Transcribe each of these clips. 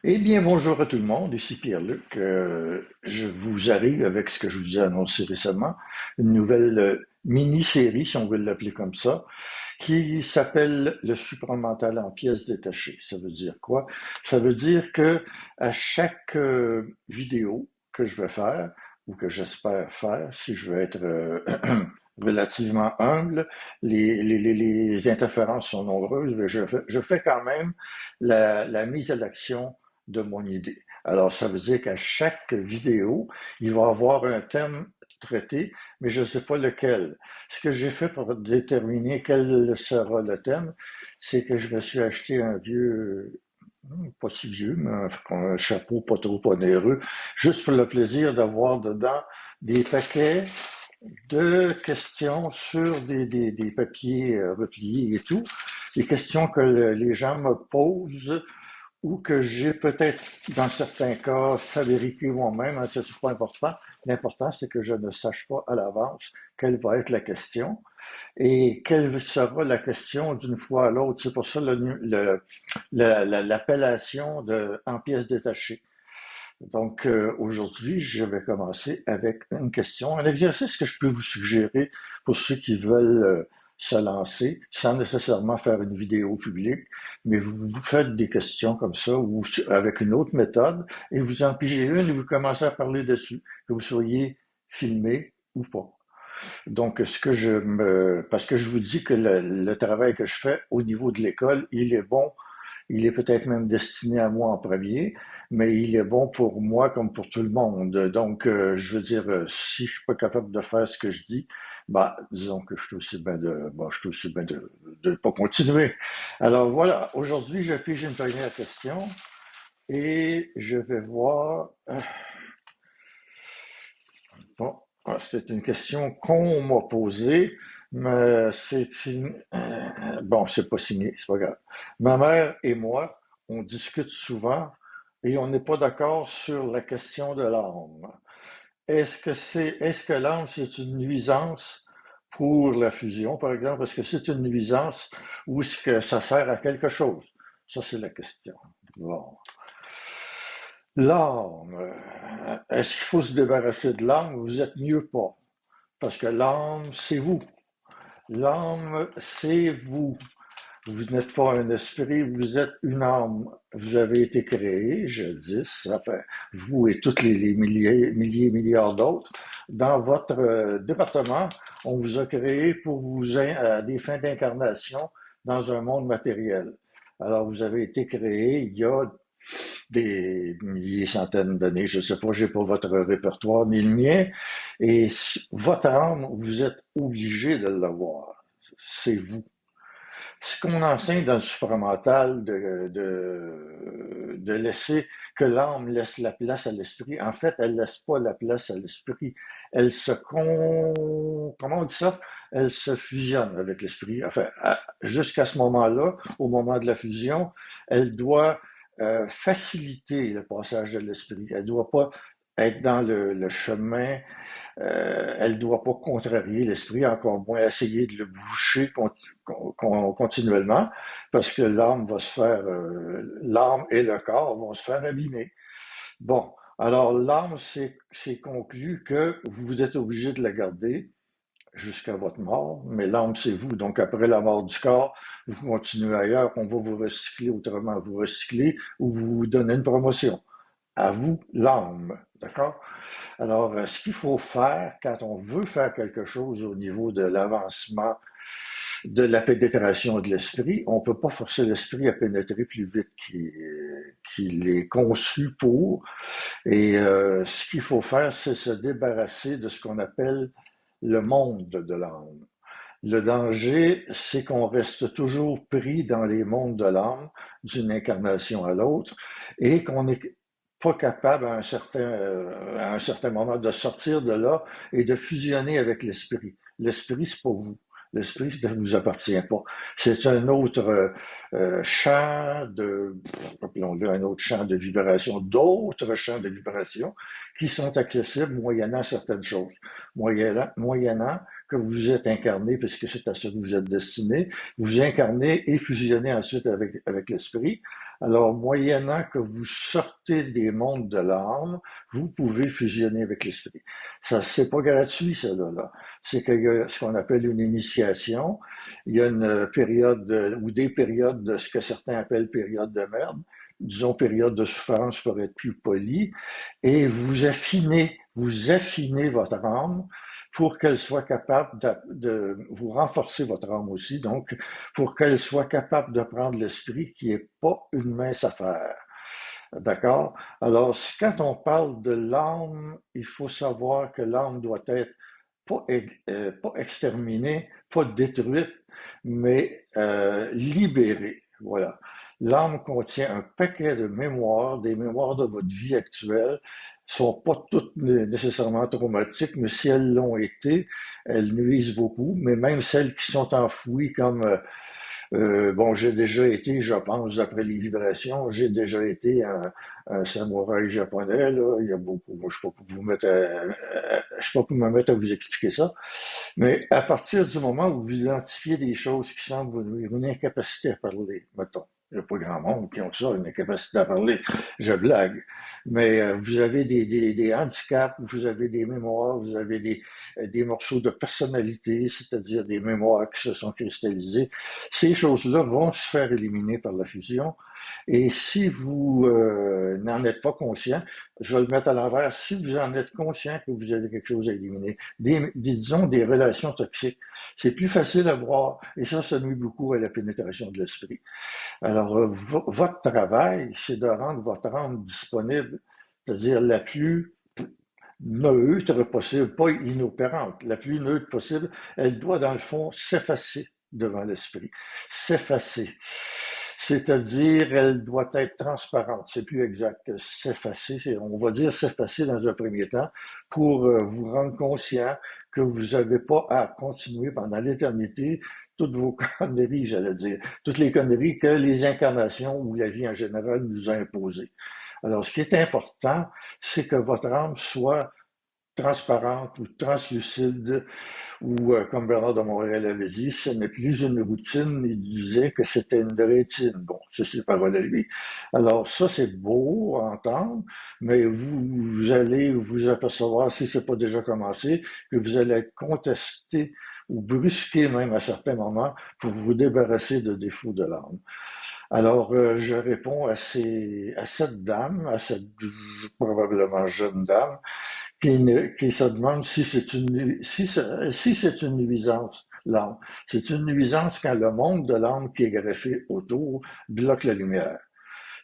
Eh bien, bonjour à tout le monde, ici Pierre-Luc. Je vous arrive avec ce que je vous ai annoncé récemment, une nouvelle mini-série, si on veut l'appeler comme ça, qui s'appelle Le supramental en pièces détachées. Ça veut dire quoi? Ça veut dire que à chaque vidéo que je vais faire, ou que j'espère faire, si je veux être relativement humble, les interférences sont nombreuses, mais je fais quand même la mise à l'action de mon idée. Alors, ça veut dire qu'à chaque vidéo, il va y avoir un thème traité, mais je ne sais pas lequel. Ce que j'ai fait pour déterminer quel sera le thème, c'est que je me suis acheté un vieux, pas si vieux, mais un chapeau pas trop onéreux, juste pour le plaisir d'avoir dedans des paquets de questions sur des papiers repliés et tout, des questions que les gens me posent ou que j'ai peut-être, dans certains cas, fabriqué moi-même, hein, c'est pas important. L'important, c'est que je ne sache pas à l'avance quelle va être la question et quelle sera la question d'une fois à l'autre. C'est pour ça l'appellation de en pièces détachées. Donc, aujourd'hui, je vais commencer avec une question, un exercice que je peux vous suggérer pour ceux qui veulent se lancer sans nécessairement faire une vidéo publique, mais vous faites des questions comme ça ou avec une autre méthode et vous en pigez une et vous commencez à parler dessus, que vous soyez filmé ou pas. Donc, parce que je vous dis que le travail que je fais au niveau de l'école, il est bon, il est peut-être même destiné à moi en premier, mais il est bon pour moi comme pour tout le monde. Donc, je veux dire, si je suis pas capable de faire ce que je dis, bah, disons que je suis aussi bien je suis aussi bien de ne pas continuer. Alors voilà, aujourd'hui, je pige une première question et je vais voir. Bon, c'est une question qu'on m'a posée, mais bon, c'est pas signé, c'est pas grave. Ma mère et moi, on discute souvent et on n'est pas d'accord sur la question de l'âme. Est-ce que l'âme, c'est une nuisance pour la fusion, par exemple? Est-ce que c'est une nuisance ou est-ce que ça sert à quelque chose? Ça, c'est la question. Bon. L'âme, est-ce qu'il faut se débarrasser de l'âme? Vous êtes mieux pas. Parce que l'âme, c'est vous. L'âme, c'est vous. Vous n'êtes pas un esprit, vous êtes une âme. Vous avez été créé, jadis, ça fait vous et tous les milliards d'autres. Dans votre département, on vous a créé pour à des fins d'incarnation dans un monde matériel. Alors, vous avez été créé il y a des milliers, centaines d'années, je ne sais pas, j'ai pas votre répertoire ni le mien, et votre âme, vous êtes obligé de l'avoir. C'est vous. Ce qu'on enseigne dans le supramental de laisser que l'âme laisse la place à l'esprit, en fait, elle laisse pas la place à l'esprit. Comment on dit ça? Elle se fusionne avec l'esprit. Enfin, jusqu'à ce moment-là, au moment de la fusion, elle doit faciliter le passage de l'esprit. Elle doit pas être dans le chemin, elle ne doit pas contrarier l'esprit, encore moins essayer de le boucher continuellement, parce que l'âme et le corps vont se faire abîmer. Bon, alors l'âme, c'est conclu que vous êtes obligé de la garder jusqu'à votre mort, mais l'âme, c'est vous. Donc, après la mort du corps, vous continuez ailleurs, on va vous recycler autrement, vous recycler ou vous donner une promotion. À vous, l'âme. D'accord? Alors, ce qu'il faut faire quand on veut faire quelque chose au niveau de l'avancement de la pénétration de l'esprit, on ne peut pas forcer l'esprit à pénétrer plus vite qu'il est conçu pour. Et ce qu'il faut faire, c'est se débarrasser de ce qu'on appelle le monde de l'âme. Le danger, c'est qu'on reste toujours pris dans les mondes de l'âme, d'une incarnation à l'autre, et qu'on n'est pas capable à un certain moment de sortir de là et de fusionner avec l'esprit. L'esprit, c'est pas vous. L'esprit ne vous appartient pas. C'est un autre champ appelons-le un autre champ de vibration, d'autres champs de vibration qui sont accessibles moyennant certaines choses. Moyennant que vous êtes incarné, puisque c'est à ça que vous êtes destiné, vous incarnez et fusionnez ensuite avec l'esprit. Alors, moyennant que vous sortez des mondes de l'âme, vous pouvez fusionner avec l'esprit. Ça, c'est pas gratuit, ça, là. C'est qu'il y a ce qu'on appelle une initiation. Il y a une période ou des périodes de ce que certains appellent période de merde, disons période de souffrance pour être plus poli, et vous affinez votre âme pour qu'elle soit capable vous renforcer votre âme aussi, donc pour qu'elle soit capable de prendre l'esprit qui est pas une mince affaire. D'accord? Alors, quand on parle de l'âme, il faut savoir que l'âme doit être pas exterminée, pas détruite, mais libérée. Voilà. L'âme contient un paquet de mémoires, des mémoires de votre vie actuelle, sont pas toutes nécessairement traumatiques, mais si elles l'ont été, elles nuisent beaucoup, mais même celles qui sont enfouies comme bon, j'ai déjà été, je pense, après les vibrations, j'ai déjà été un samouraï japonais, là. Il y a beaucoup, moi, je ne sais pas pour vous mettre je sais pas pour me mettre à vous expliquer ça. Mais à partir du moment où vous identifiez des choses qui semblent vous nuire, une incapacité à parler, mettons. Il n'y a pas grand monde qui ont ça, une incapacité à parler. Je blague. Mais vous avez des handicaps, vous avez des mémoires, vous avez des morceaux de personnalité, c'est-à-dire des mémoires qui se sont cristallisées. Ces choses-là vont se faire éliminer par la fusion. Et si vous n'en êtes pas conscient, je vais le mettre à l'envers, si vous en êtes conscient que vous avez quelque chose à éliminer, disons des relations toxiques, c'est plus facile à voir et ça nuit beaucoup à la pénétration de l'esprit. Alors, votre travail, c'est de rendre votre âme disponible, c'est-à-dire la plus neutre possible, pas inopérante, la plus neutre possible. Elle doit, dans le fond, s'effacer devant l'esprit. S'effacer. C'est-à-dire, elle doit être transparente. C'est plus exact que s'effacer. On va dire s'effacer dans un premier temps pour vous rendre conscient que vous n'avez pas à continuer pendant l'éternité toutes vos conneries, j'allais dire, toutes les conneries que les incarnations ou la vie en général nous a imposées. Alors, ce qui est important, c'est que votre âme soit transparente ou translucide, ou comme Bernard de Montréal avait dit, ce n'est plus une routine, il disait que c'était une rétine. Bon, c'est ses paroles à lui. Alors ça, c'est beau à entendre, mais vous allez vous apercevoir, si c'est pas déjà commencé, que vous allez être contesté ou brusqué même à certains moments pour vous débarrasser de défauts de l'âme. Alors, je réponds à cette dame, à cette probablement jeune dame, qui se demande si c'est une nuisance, l'âme. C'est une nuisance quand le monde de l'âme qui est greffé autour bloque la lumière.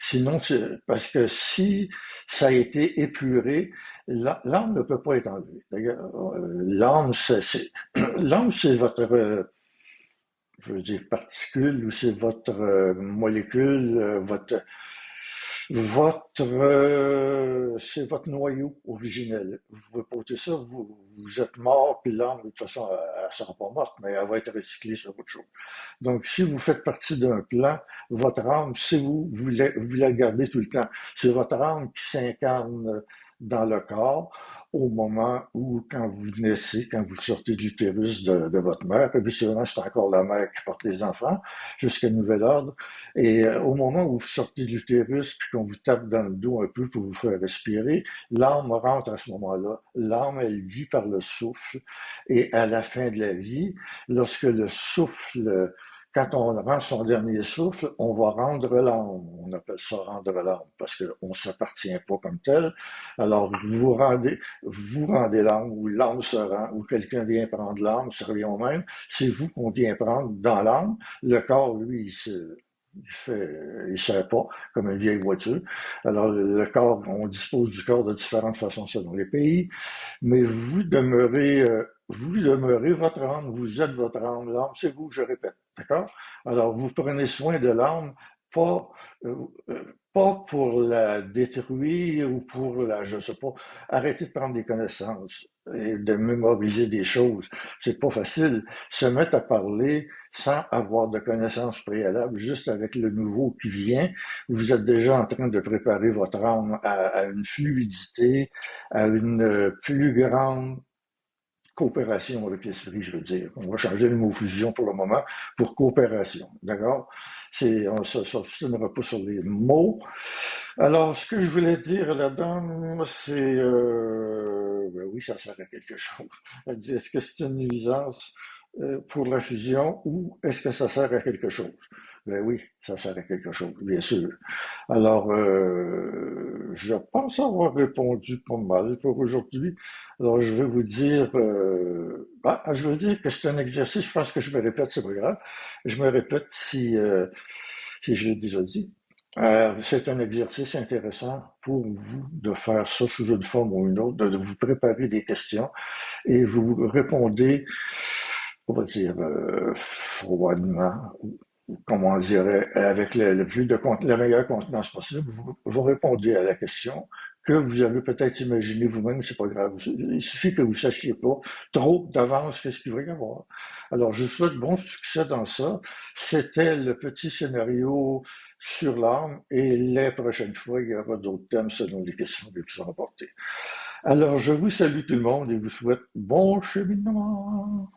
Sinon, parce que si ça a été épuré, l'âme ne peut pas être enlevée. L'âme, l'âme, c'est votre, je veux dire, particule ou c'est votre molécule, c'est votre noyau originel. Vous pouvez ça, vous êtes mort, puis l'âme, de toute façon, elle ne sera pas morte, mais elle va être recyclée sur autre chose. Donc, si vous faites partie d'un plan, votre âme, c'est vous la gardez tout le temps. C'est votre âme qui s'incarne dans le corps au moment où, quand vous naissez, quand vous sortez de l'utérus de votre mère, habituellement, c'est encore la mère qui porte les enfants jusqu'à nouvel ordre. Et au moment où vous sortez de l'utérus, puis qu'on vous tape dans le dos un peu pour vous faire respirer, l'âme rentre à ce moment-là. L'âme, elle vit par le souffle. Et à la fin de la vie, lorsque le souffle, quand on rend son dernier souffle, on va rendre l'âme. On appelle ça rendre l'âme parce qu'on ne s'appartient pas comme tel. Alors, vous rendez l'âme, ou l'âme se rend, ou quelqu'un vient prendre l'âme, ça revient au même. C'est vous qu'on vient prendre dans l'âme. Le corps, lui, il sert pas comme une vieille voiture. Alors, le corps, on dispose du corps de différentes façons selon les pays, mais vous demeurez votre âme, vous êtes votre âme, l'âme, c'est vous, je répète, d'accord? Alors, vous prenez soin de l'âme, pas, euh, euh, pas pour la détruire ou pour je sais pas, arrêter de prendre des connaissances et de mémoriser des choses. C'est pas facile. Se mettre à parler sans avoir de connaissances préalables, juste avec le nouveau qui vient, vous êtes déjà en train de préparer votre âme à une fluidité, à une plus grande coopération avec l'esprit, je veux dire. On va changer le mot fusion pour le moment pour coopération, d'accord? On ne s'obstinera pas sur les mots. Alors, ce que je voulais dire là-dedans, c'est, ben oui, ça sert à quelque chose. Elle dit, est-ce que c'est une nuisance pour la fusion ou est-ce que ça sert à quelque chose? Ben oui, ça sert à quelque chose, bien sûr. Alors, je pense avoir répondu pas mal pour aujourd'hui. Alors, je vais vous dire, je veux dire que c'est un exercice, je pense que je me répète, c'est pas grave. Je me répète si je l'ai déjà dit. C'est un exercice intéressant pour vous de faire ça sous une forme ou une autre, de vous préparer des questions et vous répondez, on va dire, froidement, ou comment on dirait, avec le plus la meilleure contenance possible. Vous répondez à la question que vous avez peut-être imaginé vous-même, c'est pas grave. Il suffit que vous sachiez pas trop d'avance qu'est-ce qu'il va y avoir. Alors, je vous souhaite bon succès dans ça. C'était le petit scénario sur l'âme et les prochaines fois, il y aura d'autres thèmes selon les questions qui vous sont apportées. Alors, je vous salue tout le monde et vous souhaite bon cheminement.